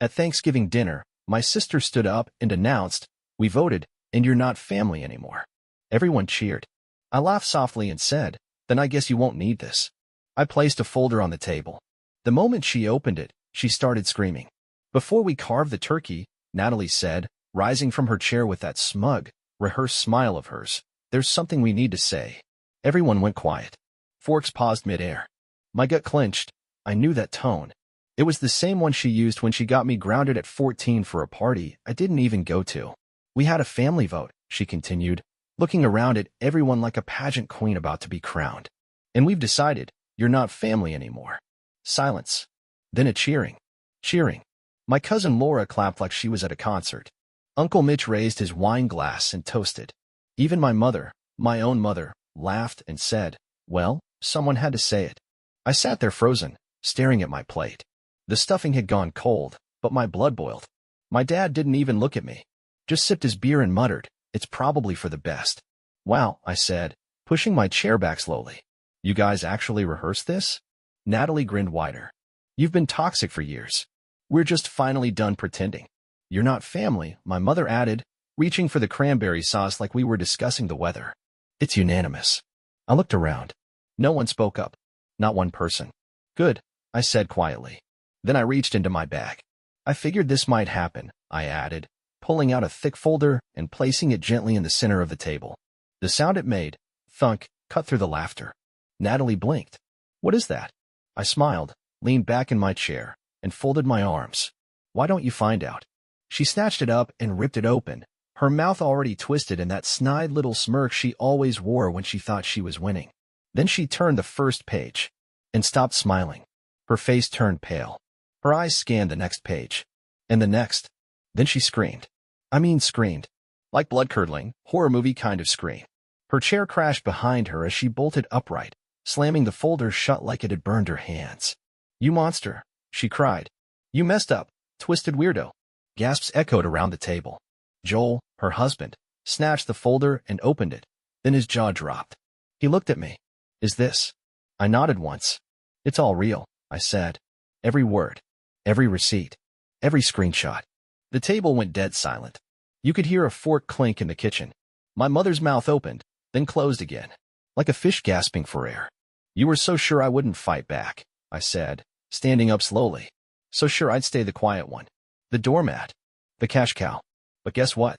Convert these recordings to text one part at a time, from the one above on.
At Thanksgiving dinner, my sister stood up and announced, "We voted, and you're not family anymore." Everyone cheered. I laughed softly and said, "Then I guess you won't need this." I placed a folder on the table. The moment she opened it, she started screaming. "Before we carve the turkey," Natalie said, rising from her chair with that smug, rehearsed smile of hers, "there's something we need to say." Everyone went quiet. Forks paused mid-air. My gut clenched. I knew that tone. It was the same one she used when she got me grounded at 14 for a party I didn't even go to. "We had a family vote," she continued, looking around at everyone like a pageant queen about to be crowned. "And we've decided, you're not family anymore." Silence. Then a cheering. Cheering. My cousin Laura clapped like she was at a concert. Uncle Mitch raised his wine glass and toasted. Even my mother, my own mother, laughed and said, "Well, someone had to say it." I sat there frozen, staring at my plate. The stuffing had gone cold, but my blood boiled. My dad didn't even look at me. Just sipped his beer and muttered, "It's probably for the best." "Wow," I said, pushing my chair back slowly. "You guys actually rehearsed this?" Natalie grinned wider. "You've been toxic for years. We're just finally done pretending." "You're not family," my mother added, reaching for the cranberry sauce like we were discussing the weather. "It's unanimous." I looked around. No one spoke up. Not one person. "Good," I said quietly. Then I reached into my bag. "I figured this might happen," I added, pulling out a thick folder and placing it gently in the center of the table. The sound it made, thunk, cut through the laughter. Natalie blinked. "What is that?" I smiled, leaned back in my chair, and folded my arms. "Why don't you find out?" She snatched it up and ripped it open, her mouth already twisted in that snide little smirk she always wore when she thought she was winning. Then she turned the first page and stopped smiling. Her face turned pale. Her eyes scanned the next page and the next. Then she screamed. I mean screamed. Like blood-curdling, horror movie kind of scream. Her chair crashed behind her as she bolted upright, slamming the folder shut like it had burned her hands. "You monster," she cried. "You messed up, twisted weirdo." Gasps echoed around the table. Joel, her husband, snatched the folder and opened it. Then his jaw dropped. He looked at me. "Is this?" I nodded once. "It's all real," I said. "Every word. Every receipt. Every screenshot." The table went dead silent. You could hear a fork clink in the kitchen. My mother's mouth opened, then closed again, like a fish gasping for air. "You were so sure I wouldn't fight back," I said, standing up slowly. "So sure I'd stay the quiet one. The doormat. The cash cow. But guess what?"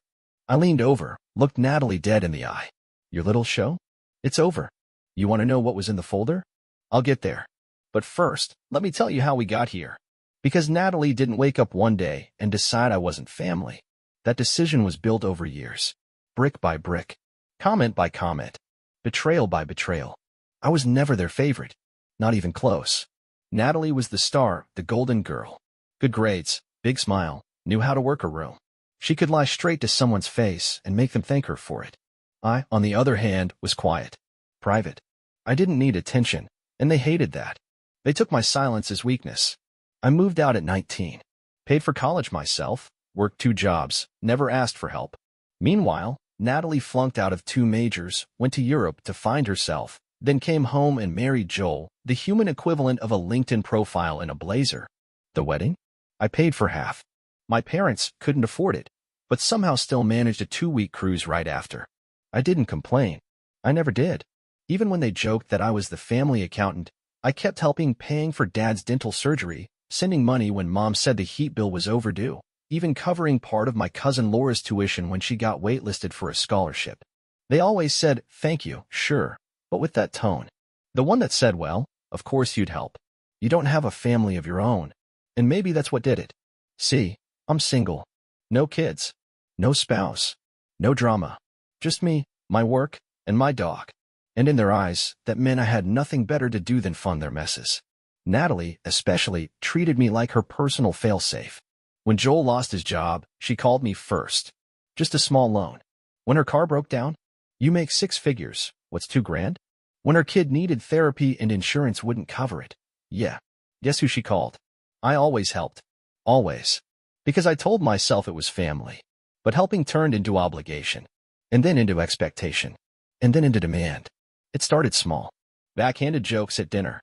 I leaned over, looked Natalie dead in the eye. "Your little show? It's over. You want to know what was in the folder? I'll get there. But first, let me tell you how we got here. Because Natalie didn't wake up one day and decide I wasn't family. That decision was built over years. Brick by brick. Comment by comment. Betrayal by betrayal. I was never their favorite. Not even close. Natalie was the star, the golden girl. Good grades, big smile, knew how to work a room. She could lie straight to someone's face and make them thank her for it. I, on the other hand, was quiet. Private. I didn't need attention, and they hated that. They took my silence as weakness. I moved out at 19. Paid for college myself, worked 2 jobs, never asked for help. Meanwhile, Natalie flunked out of 2 majors, went to Europe to find herself, then came home and married Joel, the human equivalent of a LinkedIn profile in a blazer. The wedding? I paid for half. My parents couldn't afford it, but somehow still managed a 2-week cruise right after. I didn't complain. I never did. Even when they joked that I was the family accountant, I kept helping paying for Dad's dental surgery, sending money when Mom said the heat bill was overdue, even covering part of my cousin Laura's tuition when she got waitlisted for a scholarship. They always said, "Thank you, sure," but with that tone. The one that said, "Well, of course you'd help. You don't have a family of your own." And maybe that's what did it. See, I'm single. No kids. No spouse. No drama. Just me, my work, and my dog. And in their eyes, that meant I had nothing better to do than fund their messes. Natalie, especially, treated me like her personal failsafe. When Joel lost his job, she called me first. Just a small loan. When her car broke down, "You make 6 figures. What's 2 grand?" When her kid needed therapy and insurance wouldn't cover it. Yeah. Guess who she called? I always helped. Always. Because I told myself it was family. But helping turned into obligation. And then into expectation. And then into demand. It started small. Backhanded jokes at dinner.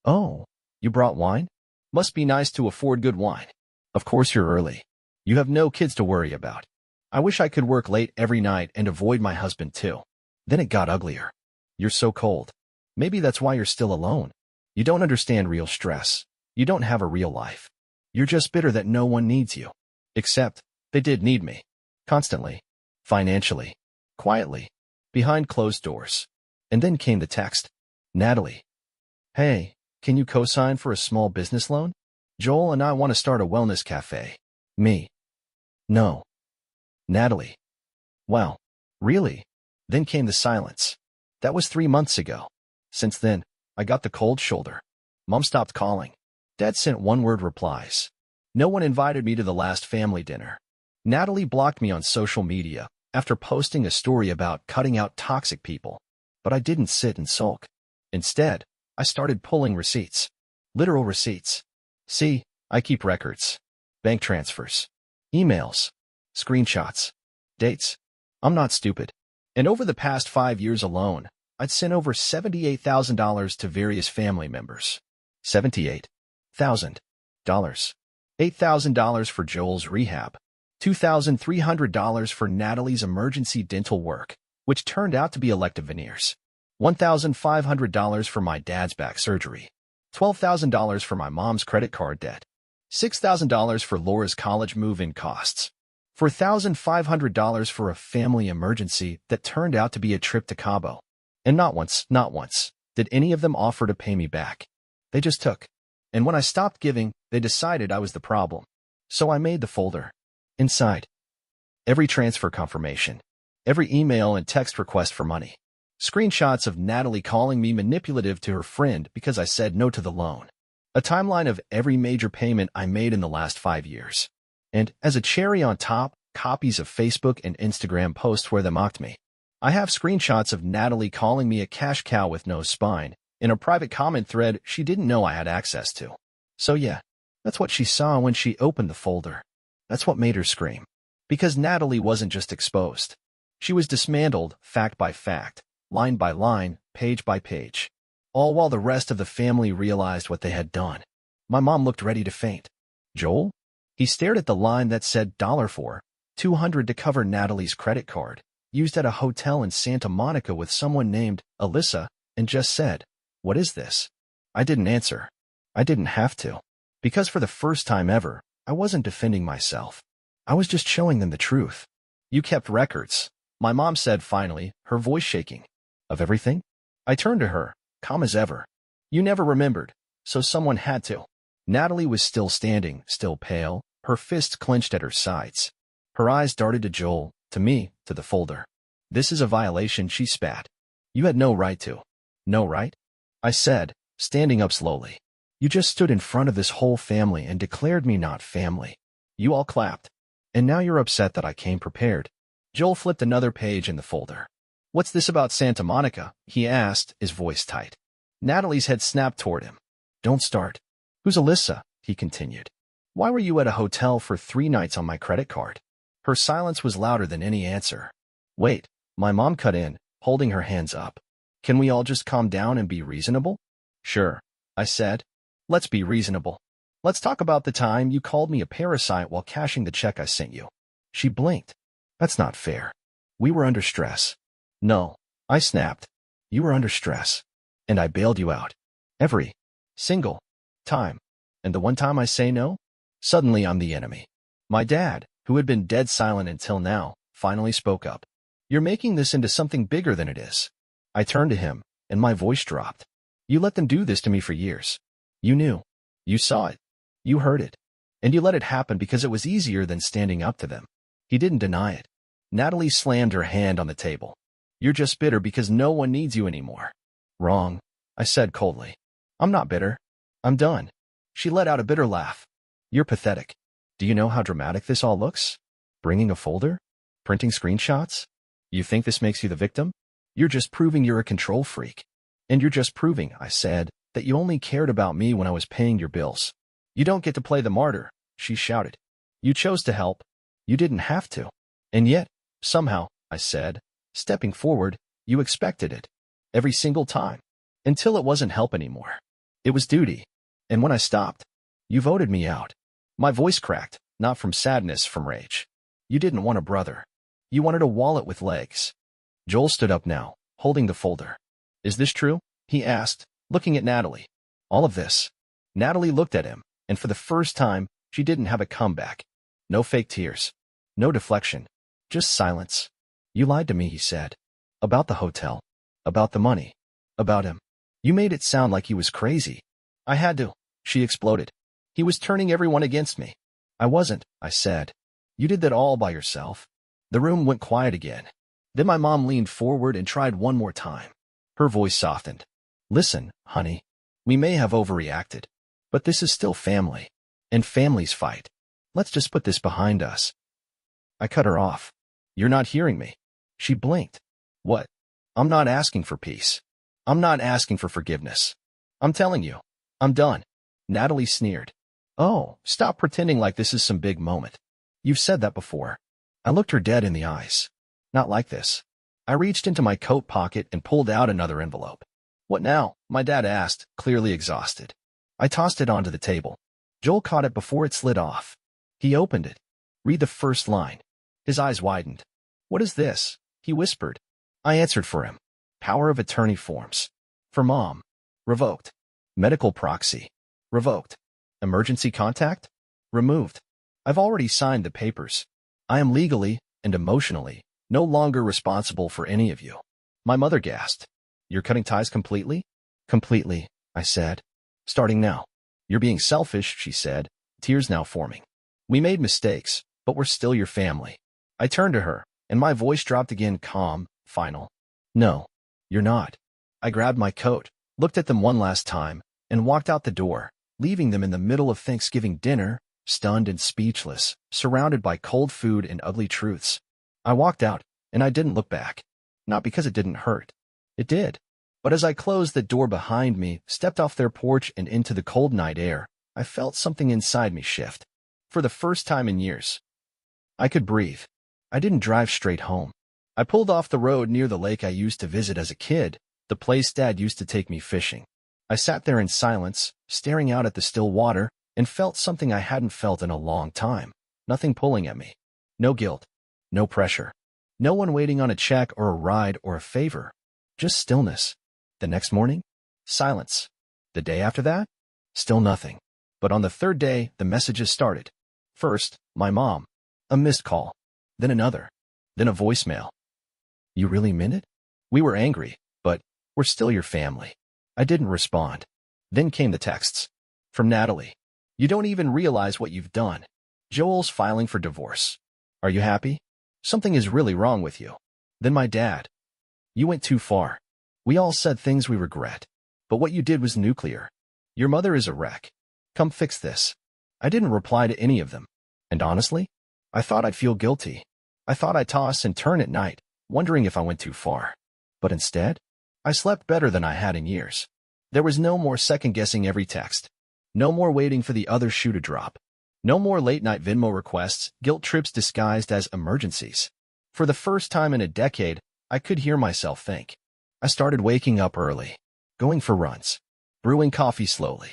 "Oh, you brought wine? Must be nice to afford good wine." Of course you're early. You have no kids to worry about. I wish I could work late every night and avoid my husband too. Then it got uglier. You're so cold. Maybe that's why you're still alone. You don't understand real stress. You don't have a real life. You're just bitter that no one needs you. Except, they did need me. Constantly. Financially. Quietly. Behind closed doors. And then came the text. Natalie. Hey, can you co-sign for a small business loan? Joel and I want to start a wellness cafe. Me. No. Natalie. Wow. Really? Then came the silence. That was 3 months ago. Since then, I got the cold shoulder. Mom stopped calling. Dad sent one-word replies. No one invited me to the last family dinner. Natalie blocked me on social media after posting a story about cutting out toxic people. But I didn't sit and sulk. Instead, I started pulling receipts. Literal receipts. See, I keep records. Bank transfers. Emails. Screenshots. Dates. I'm not stupid. And over the past 5 years alone, I'd sent over $78,000 to various family members. $78,000. $8,000 for Joel's rehab. $2,300 for Natalie's emergency dental work, which turned out to be elective veneers. $1,500 for my dad's back surgery. $12,000 for my mom's credit card debt. $6,000 for Laura's college move-in costs. $4,500 for a family emergency that turned out to be a trip to Cabo. And not once, did any of them offer to pay me back. They just took. And when I stopped giving, they decided I was the problem. So I made the folder. Inside. Every transfer confirmation. Every email and text request for money. Screenshots of Natalie calling me manipulative to her friend because I said no to the loan. A timeline of every major payment I made in the last 5 years. And, as a cherry on top, copies of Facebook and Instagram posts where they mocked me. I have screenshots of Natalie calling me a cash cow with no spine in a private comment thread she didn't know I had access to. So yeah, that's what she saw when she opened the folder. That's what made her scream. Because Natalie wasn't just exposed. She was dismantled, fact by fact, line by line, page by page. All while the rest of the family realized what they had done. My mom looked ready to faint. Joel? He stared at the line that said $4, $200 to cover Natalie's credit card, used at a hotel in Santa Monica with someone named Alyssa, and just said, "What is this?" I didn't answer. I didn't have to. Because for the first time ever, I wasn't defending myself. I was just showing them the truth. You kept records, my mom said finally, her voice shaking. Of everything? I turned to her, calm as ever. You never remembered, so someone had to. Natalie was still standing, still pale, her fists clenched at her sides. Her eyes darted to Joel, to me, to the folder. This is a violation, she spat. You had no right to. No right? I said, standing up slowly. You just stood in front of this whole family and declared me not family. You all clapped. And now you're upset that I came prepared. Joel flipped another page in the folder. What's this about Santa Monica? He asked, his voice tight. Natalie's head snapped toward him. Don't start. Who's Alyssa? He continued. Why were you at a hotel for 3 nights on my credit card? Her silence was louder than any answer. Wait, my mom cut in, holding her hands up. Can we all just calm down and be reasonable? Sure, I said. Let's be reasonable. Let's talk about the time you called me a parasite while cashing the check I sent you. She blinked. That's not fair. We were under stress. No, I snapped. You were under stress. And I bailed you out. Every single time. And the one time I say no? Suddenly I'm the enemy. My dad, who had been dead silent until now, finally spoke up. You're making this into something bigger than it is. I turned to him, and my voice dropped. You let them do this to me for years. You knew. You saw it. You heard it. And you let it happen because it was easier than standing up to them. He didn't deny it. Natalie slammed her hand on the table. You're just bitter because no one needs you anymore. Wrong, I said coldly. I'm not bitter. I'm done. She let out a bitter laugh. You're pathetic. Do you know how dramatic this all looks? Bringing a folder? Printing screenshots? You think this makes you the victim? You're just proving you're a control freak. And you're just proving, I said, that you only cared about me when I was paying your bills. You don't get to play the martyr, she shouted. You chose to help. You didn't have to. And yet, somehow, I said, stepping forward, you expected it. Every single time. Until it wasn't help anymore. It was duty. And when I stopped, you voted me out. My voice cracked, not from sadness, from rage. You didn't want a brother. You wanted a wallet with legs. Joel stood up now, holding the folder. Is this true? He asked, looking at Natalie. All of this. Natalie looked at him, and for the first time, she didn't have a comeback. No fake tears. No deflection. Just silence. You lied to me, he said. About the hotel. About the money. About him. You made it sound like he was crazy. I had to, she exploded. He was turning everyone against me. I wasn't, I said. You did that all by yourself. The room went quiet again. Then my mom leaned forward and tried one more time. Her voice softened. Listen, honey. We may have overreacted, but this is still family. And families fight. Let's just put this behind us. I cut her off. You're not hearing me. She blinked. What? I'm not asking for peace. I'm not asking for forgiveness. I'm telling you, I'm done. Natalie sneered. Oh, stop pretending like this is some big moment. You've said that before. I looked her dead in the eyes. Not like this. I reached into my coat pocket and pulled out another envelope. What now? My dad asked, clearly exhausted. I tossed it onto the table. Joel caught it before it slid off. He opened it. Read the first line. His eyes widened. What is this? He whispered. I answered for him. Power of attorney forms. For Mom. Revoked. Medical proxy. Revoked. Emergency contact? Removed. I've already signed the papers. I am legally and emotionally no longer responsible for any of you. My mother gasped. You're cutting ties completely? Completely, I said. Starting now. You're being selfish, she said, tears now forming. We made mistakes, but we're still your family. I turned to her, and my voice dropped again, calm, final. No, you're not. I grabbed my coat, looked at them one last time, and walked out the door, leaving them in the middle of Thanksgiving dinner, stunned and speechless, surrounded by cold food and ugly truths. I walked out, and I didn't look back. Not because it didn't hurt. It did. But as I closed the door behind me, stepped off their porch and into the cold night air, I felt something inside me shift. For the first time in years. I could breathe. I didn't drive straight home. I pulled off the road near the lake I used to visit as a kid, the place Dad used to take me fishing. I sat there in silence, staring out at the still water, and felt something I hadn't felt in a long time. Nothing pulling at me. No guilt. No pressure. No one waiting on a check or a ride or a favor. Just stillness. The next morning? Silence. The day after that? Still nothing. But on the third day, the messages started. First, my mom. A missed call. Then another. Then a voicemail. You really meant it? We were angry, but we're still your family. I didn't respond. Then came the texts. From Natalie. You don't even realize what you've done. Joel's filing for divorce. Are you happy? Something is really wrong with you. Then my dad. You went too far. We all said things we regret. But what you did was nuclear. Your mother is a wreck. Come fix this. I didn't reply to any of them. And honestly, I thought I'd feel guilty. I thought I'd toss and turn at night, wondering if I went too far. But instead, I slept better than I had in years. There was no more second-guessing every text. No more waiting for the other shoe to drop. No more late-night Venmo requests, guilt trips disguised as emergencies. For the first time in a decade, I could hear myself think. I started waking up early, going for runs, brewing coffee slowly.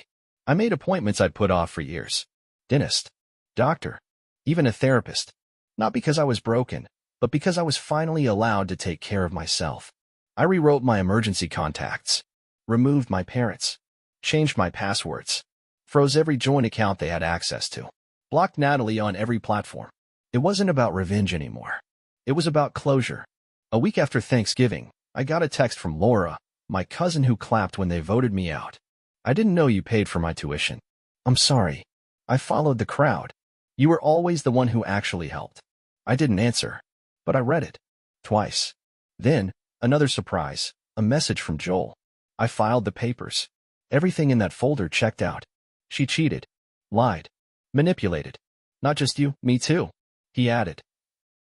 I made appointments I'd put off for years. Dentist, doctor, even a therapist. Not because I was broken, but because I was finally allowed to take care of myself. I rewrote my emergency contacts, removed my parents, changed my passwords, froze every joint account they had access to, blocked Natalie on every platform. It wasn't about revenge anymore. It was about closure. A week after Thanksgiving, I got a text from Laura, my cousin who clapped when they voted me out. I didn't know you paid for my tuition. I'm sorry. I followed the crowd. You were always the one who actually helped. I didn't answer, but I read it. Twice. Then, another surprise, a message from Joel. I filed the papers. Everything in that folder checked out. She cheated, lied, manipulated. Not just you, me too. He added.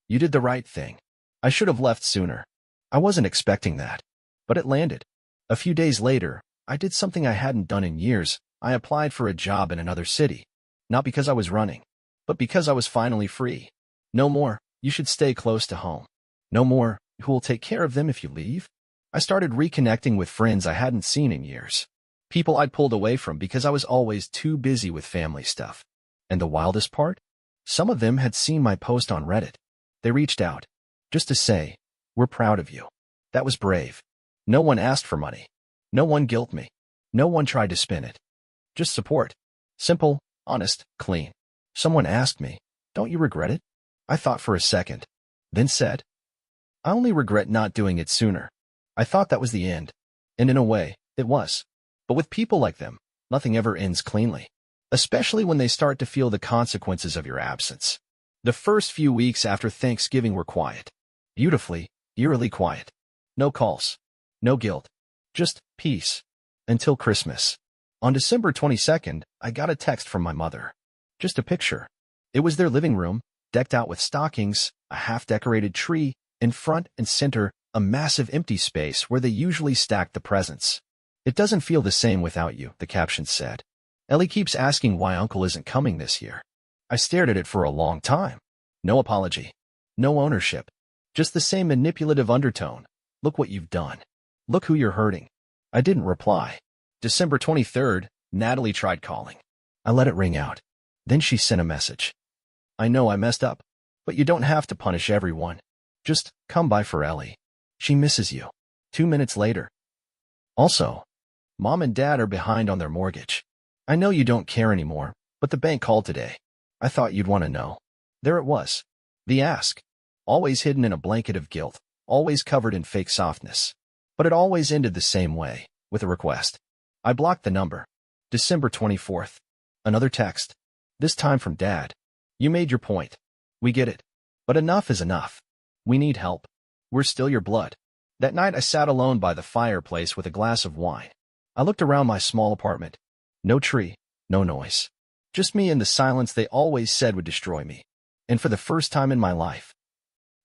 You did the right thing. I should have left sooner. I wasn't expecting that. But it landed. A few days later, I did something I hadn't done in years. I applied for a job in another city. Not because I was running, but because I was finally free. No more, you should stay close to home. No more, who will take care of them if you leave? I started reconnecting with friends I hadn't seen in years. People I'd pulled away from because I was always too busy with family stuff. And the wildest part? Some of them had seen my post on Reddit. They reached out, just to say, "We're proud of you." That was brave. No one asked for money. No one guilted me. No one tried to spin it. Just support. Simple, honest, clean. Someone asked me, "Don't you regret it?" I thought for a second, then said, "I only regret not doing it sooner." I thought that was the end. And in a way, it was. But with people like them, nothing ever ends cleanly, especially when they start to feel the consequences of your absence. The first few weeks after Thanksgiving were quiet. Beautifully, eerily quiet. No calls. No guilt. Just peace. Until Christmas. On December 22nd, I got a text from my mother. Just a picture. It was their living room, decked out with stockings, a half-decorated tree, in front and center, a massive empty space where they usually stacked the presents. "It doesn't feel the same without you," the caption said. "Ellie keeps asking why Uncle isn't coming this year." I stared at it for a long time. No apology. No ownership. Just the same manipulative undertone. "Look what you've done. Look who you're hurting." I didn't reply. December 23rd, Natalie tried calling. I let it ring out. Then she sent a message. "I know I messed up, but you don't have to punish everyone. Just come by for Ellie. She misses you." 2 minutes later. "Also, Mom and Dad are behind on their mortgage. I know you don't care anymore, but the bank called today. I thought you'd want to know." There it was. The ask. Always hidden in a blanket of guilt, always covered in fake softness. But it always ended the same way, with a request. I blocked the number. December 24th. Another text. This time from Dad. "You made your point. We get it. But enough is enough. We need help. We're still your blood." That night I sat alone by the fireplace with a glass of wine. I looked around my small apartment. No tree, no noise. Just me and the silence they always said would destroy me. And for the first time in my life,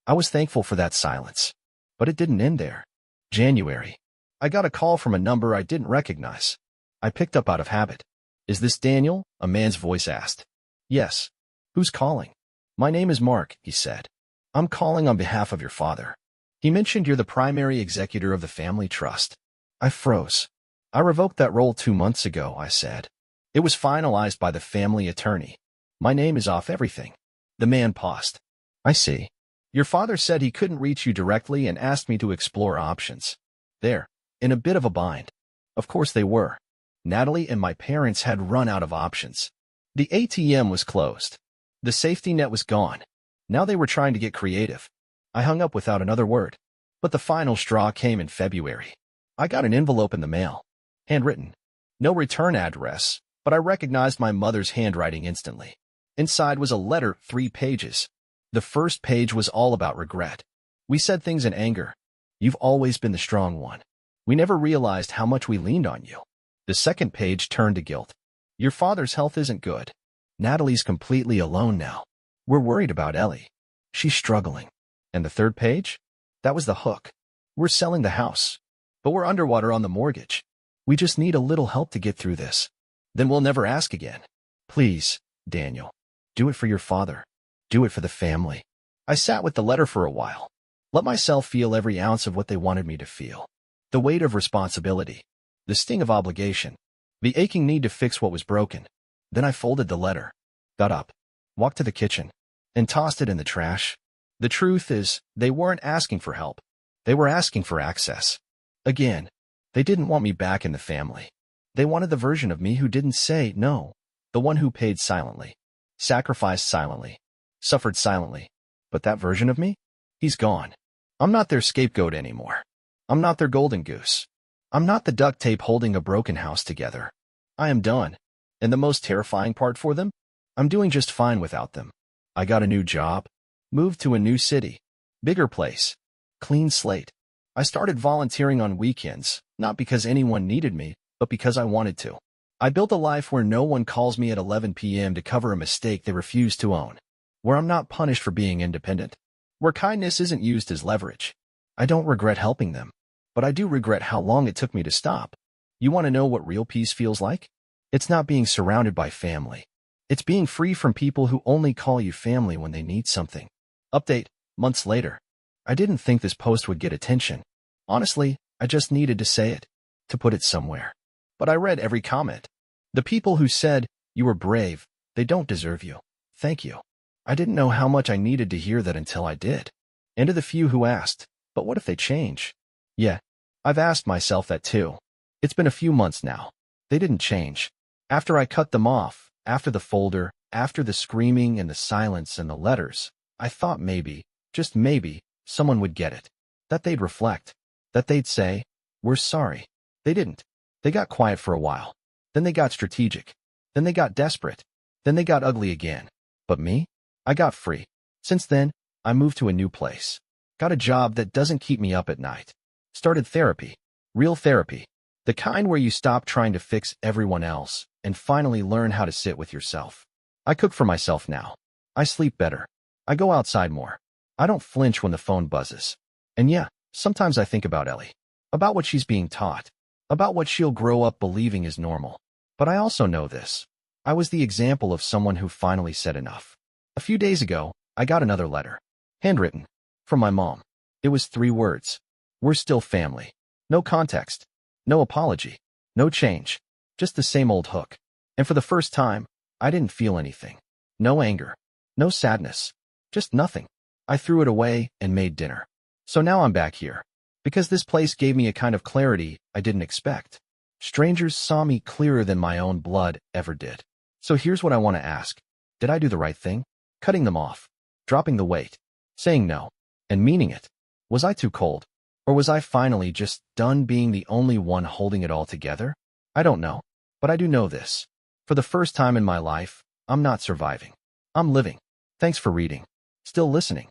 I was thankful for that silence. But it didn't end there. January. I got a call from a number I didn't recognize. I picked up out of habit. "Is this Daniel?" a man's voice asked. "Yes." "Who's calling?" "My name is Mark," he said. "I'm calling on behalf of your father. He mentioned you're the primary executor of the family trust." I froze. "I revoked that role 2 months ago," I said. "It was finalized by the family attorney. My name is off everything." The man paused. "I see. Your father said he couldn't reach you directly and asked me to explore options." There, in a bit of a bind. Of course they were. Natalie and my parents had run out of options. The ATM was closed. The safety net was gone. Now they were trying to get creative. I hung up without another word. But the final straw came in February. I got an envelope in the mail. Handwritten. No return address, but I recognized my mother's handwriting instantly. Inside was a letter, 3 pages. The first page was all about regret. We said things in anger. "You've always been the strong one. We never realized how much we leaned on you." The second page turned to guilt. "Your father's health isn't good. Natalie's completely alone now. We're worried about Ellie. She's struggling." And the third page? That was the hook. "We're selling the house, but we're underwater on the mortgage. We just need a little help to get through this. Then we'll never ask again. Please, Daniel, do it for your father. Do it for the family." I sat with the letter for a while. Let myself feel every ounce of what they wanted me to feel. The weight of responsibility. The sting of obligation. The aching need to fix what was broken. Then I folded the letter, got up, walked to the kitchen, and tossed it in the trash. The truth is, they weren't asking for help. They were asking for access. Again, they didn't want me back in the family. They wanted the version of me who didn't say no, the one who paid silently, sacrificed silently, suffered silently. But that version of me? He's gone. I'm not their scapegoat anymore. I'm not their golden goose. I'm not the duct tape holding a broken house together. I am done. And the most terrifying part for them? I'm doing just fine without them. I got a new job, moved to a new city, bigger place, clean slate. I started volunteering on weekends, not because anyone needed me, but because I wanted to. I built a life where no one calls me at 11 p.m. to cover a mistake they refuse to own, where I'm not punished for being independent, where kindness isn't used as leverage. I don't regret helping them, but I do regret how long it took me to stop. You want to know what real peace feels like? It's not being surrounded by family. It's being free from people who only call you family when they need something. Update, months later. I didn't think this post would get attention. Honestly, I just needed to say it, to put it somewhere. But I read every comment. The people who said, "You were brave," They don't deserve you. Thank you. I didn't know how much I needed to hear that until I did. And to the few who asked, but what if they change? Yeah, I've asked myself that too. It's been a few months now. They didn't change. After I cut them off, after the folder, after the screaming and the silence and the letters, I thought maybe, just maybe, someone would get it. That they'd reflect. That they'd say, "We're sorry." They didn't. They got quiet for a while. Then they got strategic. Then they got desperate. Then they got ugly again. But me? I got free. Since then, I moved to a new place. Got a job that doesn't keep me up at night. Started therapy. Real therapy. The kind where you stop trying to fix everyone else and finally learn how to sit with yourself. I cook for myself now. I sleep better. I go outside more. I don't flinch when the phone buzzes. And yeah, sometimes I think about Ellie. About what she's being taught. About what she'll grow up believing is normal. But I also know this. I was the example of someone who finally said enough. A few days ago, I got another letter. Handwritten. From my mom. It was 3 words. We're still family. No context. No apology. No change. Just the same old hook. And for the first time, I didn't feel anything. No anger. No sadness. Just nothing. I threw it away and made dinner. So now I'm back here. Because this place gave me a kind of clarity I didn't expect. Strangers saw me clearer than my own blood ever did. So here's what I want to ask. Did I do the right thing? Cutting them off. Dropping the weight. Saying no. And meaning it. Was I too cold? Or was I finally just done being the only one holding it all together? I don't know. But I do know this. For the first time in my life, I'm not surviving. I'm living. Thanks for reading. Still listening.